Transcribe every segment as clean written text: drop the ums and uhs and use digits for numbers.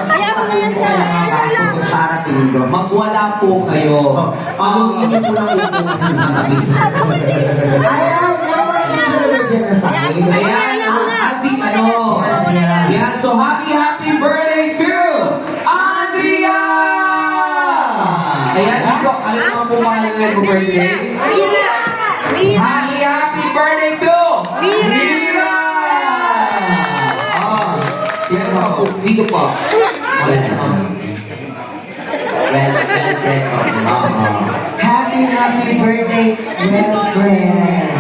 Kaya mo na yan siya. Magwala po kayo. Pagawin niyo po lang yung Ayaw, naman isunod dyan na sa akin. Ayan, asing ano. Yan, so happy birthday to Andrea! Ayan, dito, alam naman po pangalan nila yung birthday? Mira! Mira! Happy birthday to Mira! Oh, yan pa po, dito po. Wala na. Well, Happy birthday, girlfriend.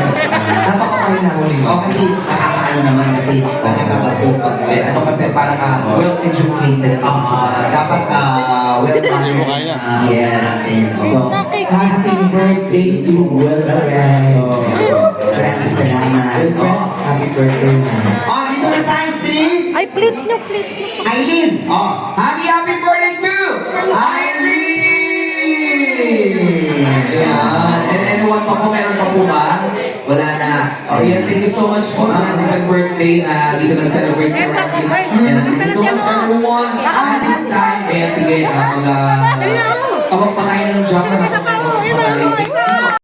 Napakapay na huli mo. Kasi nakakaano naman kasi nakakabastos pag so kasi parang well-educated. dapat well-mannered. Yes. So, Happy birthday to girlfriend. Maraming salamat. Happy birthday. Dito na sign si Ay, plate nyo. Aileen. happy birthday to Eileen! Ayan. And anyone pa po, meron pa po ba? Wala na. Ayan, thank you so much po sa ating nag-birthday na dito nag-celebrate sa Rockies. And thank you so much everyone at this time. Ayan, sige, kapag pa tayo ng jump na